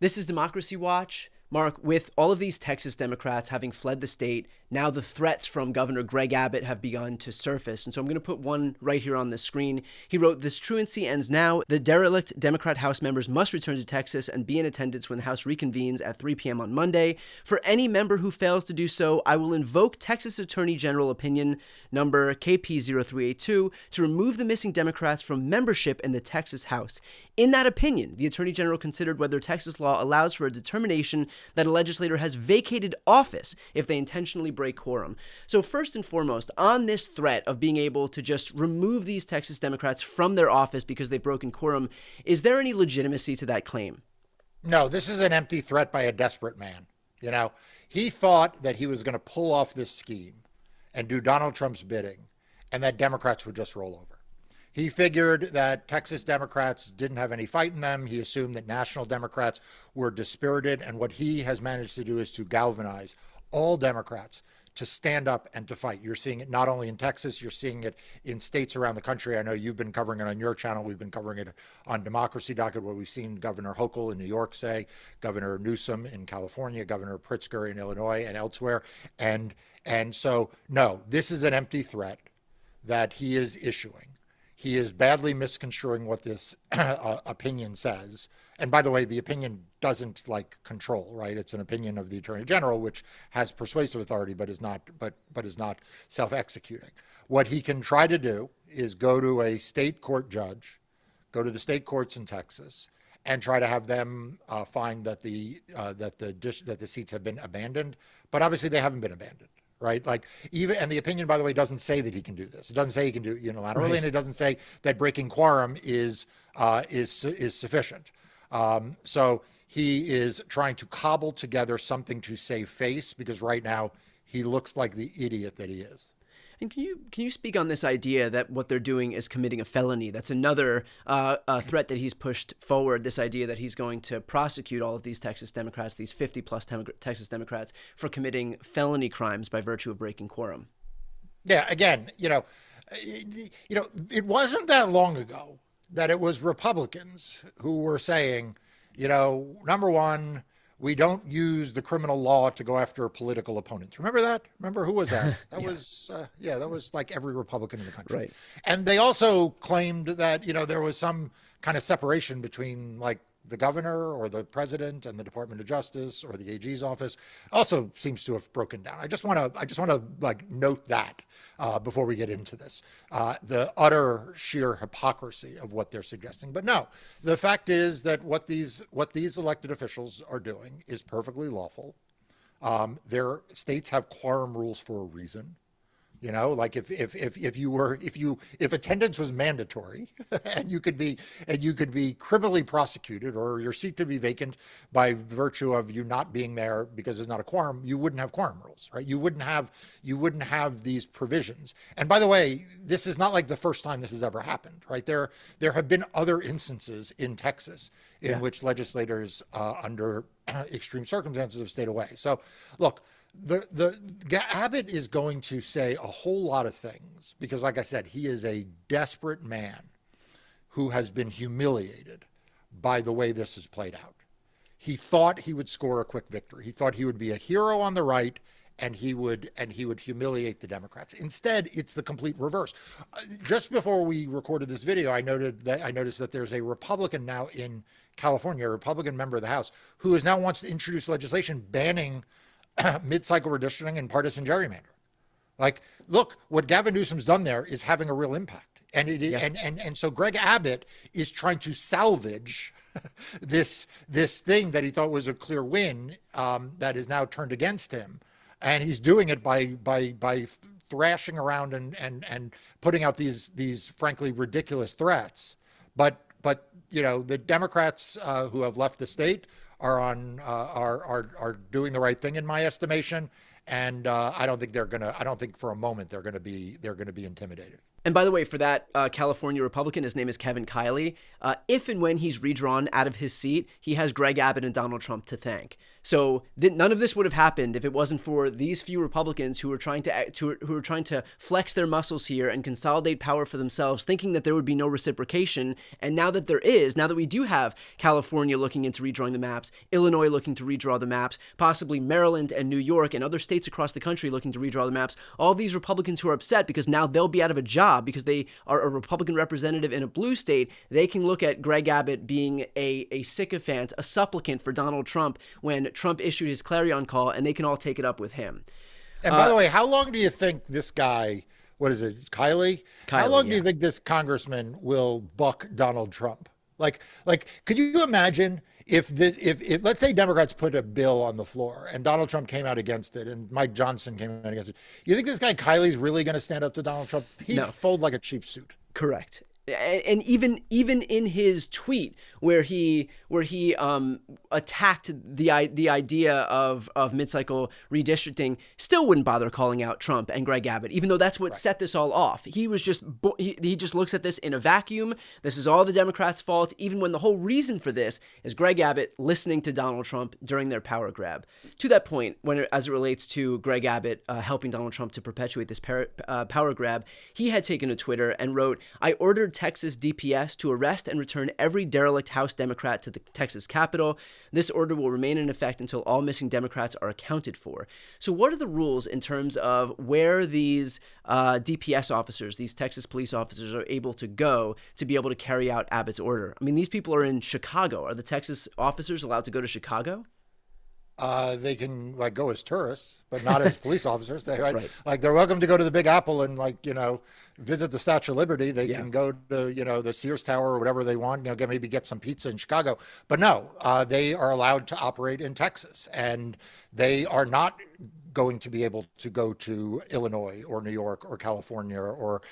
This is Democracy Watch. Mark, with all of these Texas Democrats having fled the state, now the threats from Governor Greg Abbott have begun to surface. And so I'm going to put one right here on the screen. He wrote, "This truancy ends now. The derelict Democrat House members must return to Texas and be in attendance when the House reconvenes at 3 p.m. on Monday. For any member who fails to do so, I will invoke Texas Attorney General Opinion number KP0382 to remove the missing Democrats from membership in the Texas House. In that opinion, the Attorney General considered whether Texas law allows for a determination that a legislator has vacated office if they intentionally break quorum." So first and foremost, on this threat of being able to just remove these Texas Democrats from their office because they've broken quorum, is there any legitimacy to that claim? No, this is an empty threat by a desperate man. You know, he thought that he was going to pull off this scheme and do Donald Trump's bidding and that Democrats would just roll over. He figured that Texas Democrats didn't have any fight in them. He assumed that national Democrats were dispirited. And what he has managed to do is to galvanize all Democrats to stand up and to fight. You're seeing it not only in Texas, you're seeing it in states around the country. I know you've been covering it on your channel. We've been covering it on Democracy Docket, where we've seen Governor Hochul in New York say, Governor Newsom in California, Governor Pritzker in Illinois and elsewhere. And so, no, this is an empty threat that he is issuing. He is badly misconstruing what this opinion says. And by the way, the opinion doesn't control, right? It's an opinion of the Attorney General, which has persuasive authority, but is not self-executing. What he can try to do is go to a state court judge, go to the state courts in Texas, and try to have them find that the seats have been abandoned. But obviously, they haven't been abandoned. Right. And the opinion, by the way, doesn't say that he can do this. It doesn't say he can do it unilaterally, right. And it doesn't say that breaking quorum is sufficient. So he is trying to cobble together something to save face, because right now he looks like the idiot that he is. And can you speak on this idea that what they're doing is committing a felony? That's another threat that he's pushed forward, this idea that he's going to prosecute all of these Texas Democrats, these 50-plus Texas Democrats, for committing felony crimes by virtue of breaking quorum. Yeah, again, it wasn't that long ago that it was Republicans who were saying, number one, we don't use the criminal law to go after political opponents. Remember that? Remember who was that? That was like every Republican in the country. Right. And they also claimed that, there was some kind of separation between the governor or the president and the Department of Justice or the AG's office. Also seems to have broken down. I just want to note that before we get into this, the utter sheer hypocrisy of what they're suggesting. But no, the fact is that what these elected officials are doing is perfectly lawful. Their states have quorum rules for a reason. If attendance was mandatory and you could be criminally prosecuted, or your seat could be vacant by virtue of you not being there because there's not a quorum, you wouldn't have quorum rules, right? You wouldn't have these provisions. And by the way, this is not like the first time this has ever happened, right? There have been other instances in Texas in which legislators under extreme circumstances have stayed away. So look, Abbott is going to say a whole lot of things because, like I said, he is a desperate man who has been humiliated by the way this has played out. He thought he would score a quick victory. He thought he would be a hero on the right, and he would humiliate the Democrats. Instead, it's the complete reverse. Just before we recorded this video, I noticed that there's a Republican now in California, a Republican member of the House, who now wants to introduce legislation banning mid-cycle redistricting and partisan gerrymandering. Look, what Gavin Newsom's done there is having a real impact. And and so Greg Abbott is trying to salvage this thing that he thought was a clear win that is now turned against him. And he's doing it by thrashing around and putting out these frankly ridiculous threats. But the Democrats who have left the state are doing the right thing in my estimation, and I don't think for a moment they're going to be intimidated. And by the way, for that California Republican, his name is Kevin Kiley. If and when he's redrawn out of his seat, he has Greg Abbott and Donald Trump to thank. So none of this would have happened if it wasn't for these few Republicans who were trying to flex their muscles here and consolidate power for themselves, thinking that there would be no reciprocation. And now that there is, now that we do have California looking into redrawing the maps, Illinois looking to redraw the maps, possibly Maryland and New York and other states across the country looking to redraw the maps, all these Republicans who are upset because now they'll be out of a job because they are a Republican representative in a blue state, they can look at Greg Abbott being a sycophant, a supplicant for Donald Trump when Trump issued his clarion call, and they can all take it up with him. And by the way, how long do you think this guy, what is it, Kiley? How long do you think this congressman will buck Donald Trump? Like, could you imagine if let's say Democrats put a bill on the floor and Donald Trump came out against it and Mike Johnson came out against it? You think this guy Kiley's really going to stand up to Donald Trump? He'd fold like a cheap suit. Correct. And even in his tweet where he attacked the idea of mid-cycle redistricting, still wouldn't bother calling out Trump and Greg Abbott, even though that's what set this all off. He was just he just looks at this in a vacuum. This is all the Democrats' fault, even when the whole reason for this is Greg Abbott listening to Donald Trump during their power grab. To that point, as it relates to Greg Abbott helping Donald Trump to perpetuate this power grab, he had taken to Twitter and wrote, "I ordered Texas DPS to arrest and return every derelict House Democrat to the Texas Capitol. This order will remain in effect until all missing Democrats are accounted for." So what are the rules in terms of where these DPS officers, these Texas police officers, are able to go to be able to carry out Abbott's order? I mean, these people are in Chicago. Are the Texas officers allowed to go to Chicago? They can go as tourists, but not as police officers. They're welcome to go to the Big Apple and visit the Statue of Liberty. They can go to the Sears Tower or whatever they want. Maybe get some pizza in Chicago. But no, they are allowed to operate in Texas, and they are not going to be able to go to Illinois or New York or California or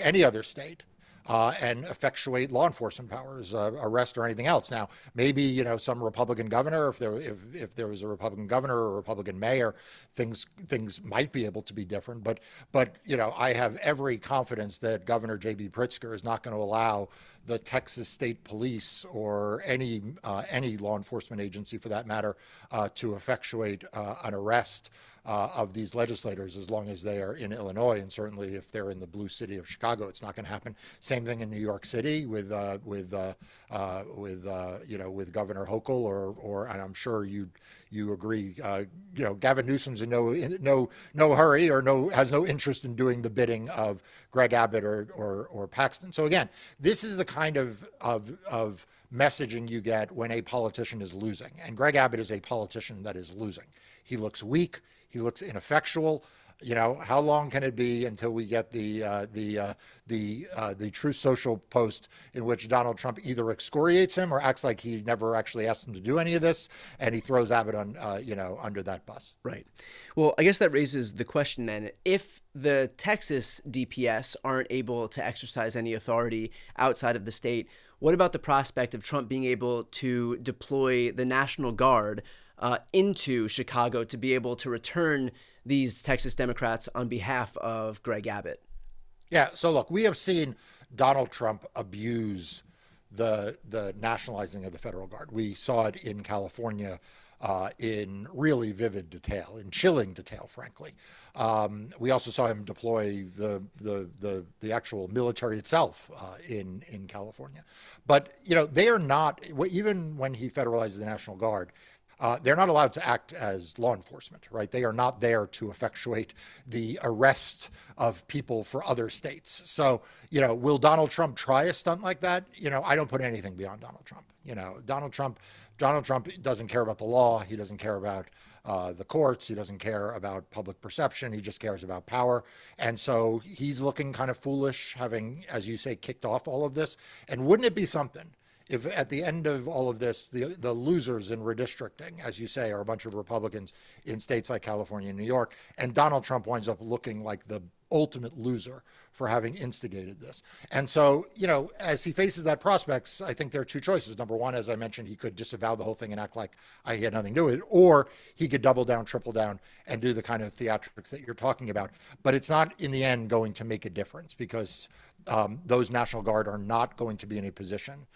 any other state. And effectuate law enforcement powers, arrest or anything else. Now, maybe some Republican governor, if there was a Republican governor or a Republican mayor, things might be able to be different. But I have every confidence that Governor J.B. Pritzker is not going to allow the Texas State Police or any law enforcement agency, for that matter, to effectuate an arrest of these legislators as long as they are in Illinois, and certainly if they're in the blue city of Chicago, it's not going to happen. Same thing in New York City with Governor Hochul, or and I'm sure you agree. Gavin Newsom's in no hurry or has no interest in doing the bidding of Greg Abbott or Paxton. So again, this is the kind of messaging you get when a politician is losing, and Greg Abbott is a politician that is losing. He looks weak. He looks ineffectual. How long can it be until we get the Truth Social post in which Donald Trump either excoriates him or acts like he never actually asked him to do any of this, and he throws Abbott on under that bus? Right. Well, I guess that raises the question then: if the Texas DPS aren't able to exercise any authority outside of the state, what about the prospect of Trump being able to deploy the National Guard into Chicago to be able to return these Texas Democrats on behalf of Greg Abbott? Yeah, so look, we have seen Donald Trump abuse the nationalizing of the federal guard. We saw it in California in really vivid detail, in chilling detail, frankly. We also saw him deploy the actual military itself in California. But they are not, even when he federalizes the National Guard, they're not allowed to act as law enforcement, right? They are not there to effectuate the arrest of people for other states. So, will Donald Trump try a stunt like that? I don't put anything beyond Donald Trump. Donald Trump doesn't care about the law. He doesn't care about the courts. He doesn't care about public perception. He just cares about power. And so he's looking kind of foolish, having, as you say, kicked off all of this. And wouldn't it be something if at the end of all of this, the losers in redistricting, as you say, are a bunch of Republicans in states like California and New York, and Donald Trump winds up looking like the ultimate loser for having instigated this. And so, as he faces that prospects, I think there are two choices. Number one, as I mentioned, he could disavow the whole thing and act like he had nothing to do with it, or he could double down, triple down, and do the kind of theatrics that you're talking about. But it's not in the end going to make a difference, because those National Guard are not going to be in a position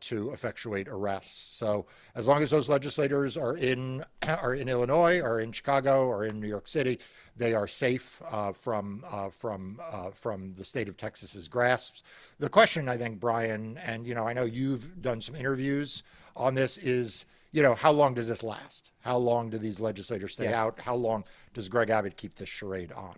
to effectuate arrests. So as long as those legislators are in Illinois, or in Chicago, or in New York City, they are safe from the state of Texas's grasps. The question, I think, Brian, and I know you've done some interviews on this, is how long does this last? How long do these legislators stay out? How long does Greg Abbott keep this charade on?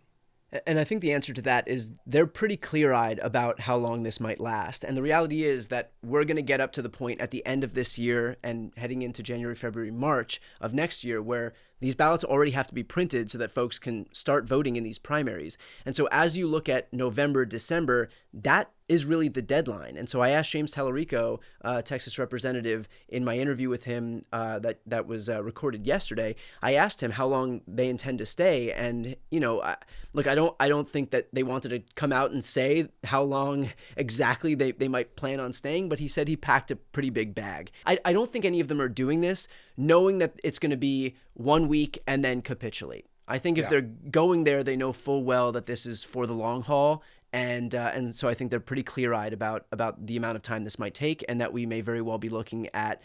And I think the answer to that is they're pretty clear-eyed about how long this might last. And the reality is that we're going to get up to the point at the end of this year and heading into January, February, March of next year where these ballots already have to be printed so that folks can start voting in these primaries. And so as you look at November, December, that is really the deadline. And so I asked James Tallarico, Texas representative, in my interview with him that was recorded yesterday. I asked him how long they intend to stay. And, look, I don't think that they wanted to come out and say how long exactly they might plan on staying, but he said he packed a pretty big bag. I don't think any of them are doing this knowing that it's going to be 1 week and then capitulate. I think if they're going there, they know full well that this is for the long haul. And so I think they're pretty clear-eyed about the amount of time this might take, and that we may very well be looking at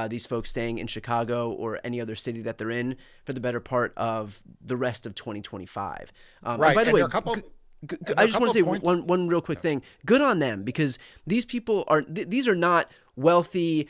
these folks staying in Chicago or any other city that they're in for the better part of the rest of 2025. Right. By the way, I just want to say one real quick thing. Good on them, because these people these are not wealthy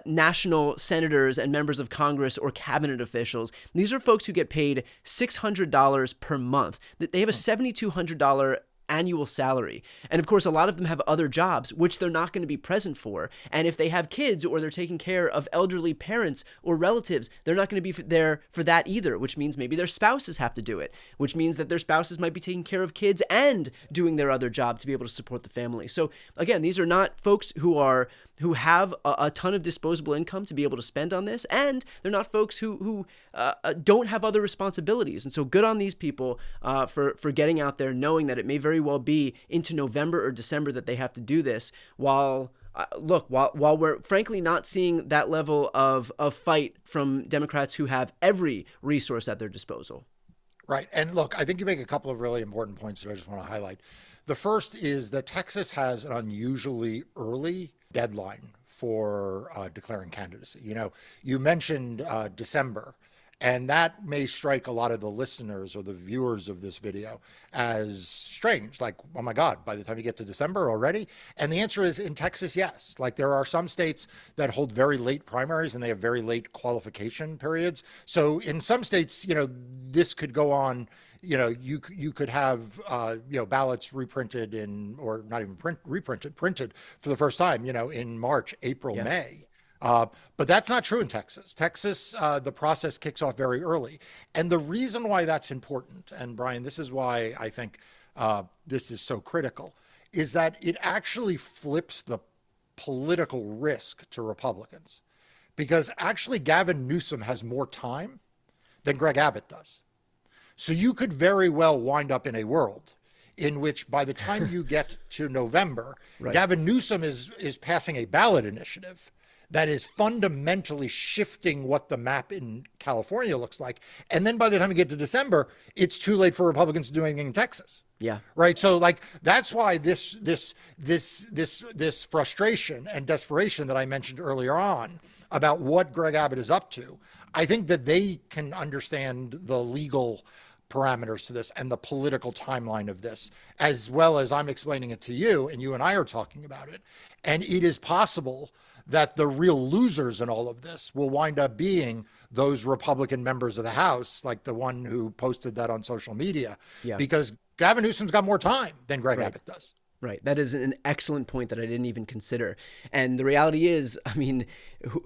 national senators and members of Congress or cabinet officials. These are folks who get paid $600 per month. They have a $7,200 annual salary. And of course, a lot of them have other jobs, which they're not going to be present for. And if they have kids or they're taking care of elderly parents or relatives, they're not going to be there for that either, which means maybe their spouses have to do it, which means that their spouses might be taking care of kids and doing their other job to be able to support the family. So again, these are not folks who have a ton of disposable income to be able to spend on this, and they're not folks who don't have other responsibilities. And so good on these people for getting out there, knowing that it may very well be into November or December that they have to do this, while we're frankly not seeing that level of fight from Democrats who have every resource at their disposal. Right. And look, I think you make a couple of really important points that I just want to highlight. The first is that Texas has an unusually early deadline for declaring candidacy. You mentioned December, and that may strike a lot of the listeners or the viewers of this video as strange, like, oh my God, by the time you get to December already? And the answer is, in Texas, yes. Like, there are some states that hold very late primaries and they have very late qualification periods. So in some states, this could go on. You could have ballots reprinted or not even printed for the first time, in March, April, May. But that's not true in Texas. Texas, the process kicks off very early. And the reason why that's important, and Brian, this is why I think this is so critical, is that it actually flips the political risk to Republicans. Because actually Gavin Newsom has more time than Greg Abbott does. So you could very well wind up in a world in which by the time you get to November, right, Gavin Newsom is passing a ballot initiative that is fundamentally shifting what the map in California looks like. And then by the time you get to December, it's too late for Republicans to do anything in Texas. Yeah. Right. So that's why this frustration and desperation that I mentioned earlier on about what Greg Abbott is up to, I think that they can understand the legal parameters to this and the political timeline of this, as well as I'm explaining it to you, and you and I are talking about it. And it is possible that the real losers in all of this will wind up being those Republican members of the House, like the one who posted that on social media, because Gavin Newsom's got more time than Greg Abbott does. Right. That is an excellent point that I didn't even consider. And the reality is, I mean,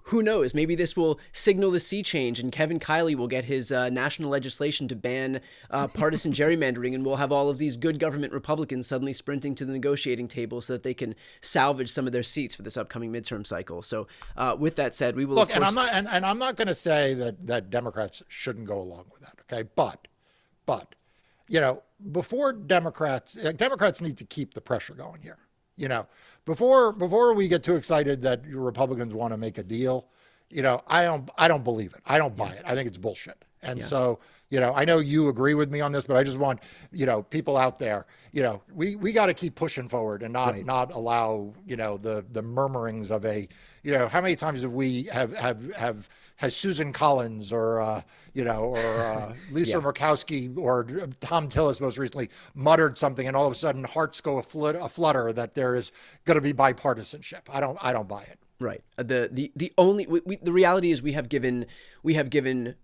who knows? Maybe this will signal the sea change and Kevin Kiley will get his national legislation to ban partisan gerrymandering, and we'll have all of these good government Republicans suddenly sprinting to the negotiating table so that they can salvage some of their seats for this upcoming midterm cycle. So with that said, we will look, of course... and I'm not going to say that Democrats shouldn't go along with that. Okay. But, you know, before Democrats need to keep the pressure going here. You know, before we get too excited that Republicans want to make a deal, you know, I don't believe it. I don't buy it. I think it's bullshit. And so, you know, I know you agree with me on this, but I just want, you know, people out there, you know, we got to keep pushing forward and not allow, you know, the murmurings of a, you know, how many times has Susan Collins or, you know, or Lisa Murkowski or Tom Tillis most recently muttered something, and all of a sudden hearts go a flutter that there is going to be bipartisanship. I don't buy it. Right. The reality is we have given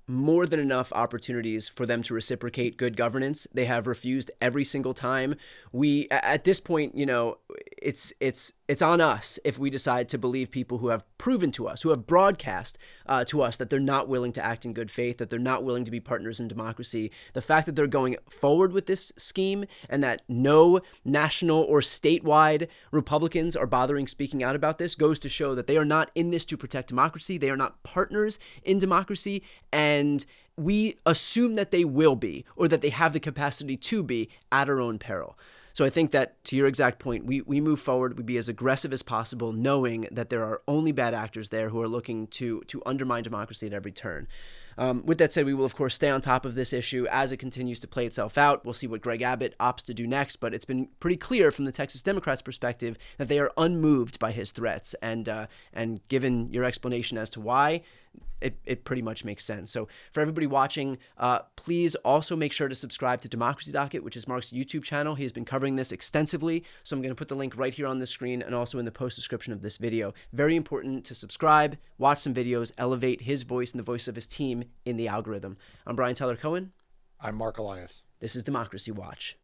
more than enough opportunities for them to reciprocate good governance. They have refused every single time. We, at this point, you know, it's on us if we decide to believe people who have proven to us, who have broadcast to us that they're not willing to act in good faith, that they're not willing to be partners in democracy. The fact that they're going forward with this scheme and that no national or statewide Republicans are bothering speaking out about this goes to show that they are not in this to protect democracy. They are not partners in democracy, and we assume that they will be, or that they have the capacity to be, at our own peril. So I think that, to your exact point, we move forward, we be as aggressive as possible, knowing that there are only bad actors there who are looking to undermine democracy at every turn. With that said, we will, of course, stay on top of this issue as it continues to play itself out. We'll see what Greg Abbott opts to do next, but it's been pretty clear from the Texas Democrats' perspective that they are unmoved by his threats. And given your explanation as to why, it pretty much makes sense. So for everybody watching, please also make sure to subscribe to Democracy Docket, which is Marc's YouTube channel. He has been covering this extensively, so I'm going to put the link right here on the screen and also in the post description of this video. Very important to subscribe, watch some videos, elevate his voice and the voice of his team in the algorithm. I'm Brian Tyler Cohen. I'm Marc Elias. This is Democracy Watch.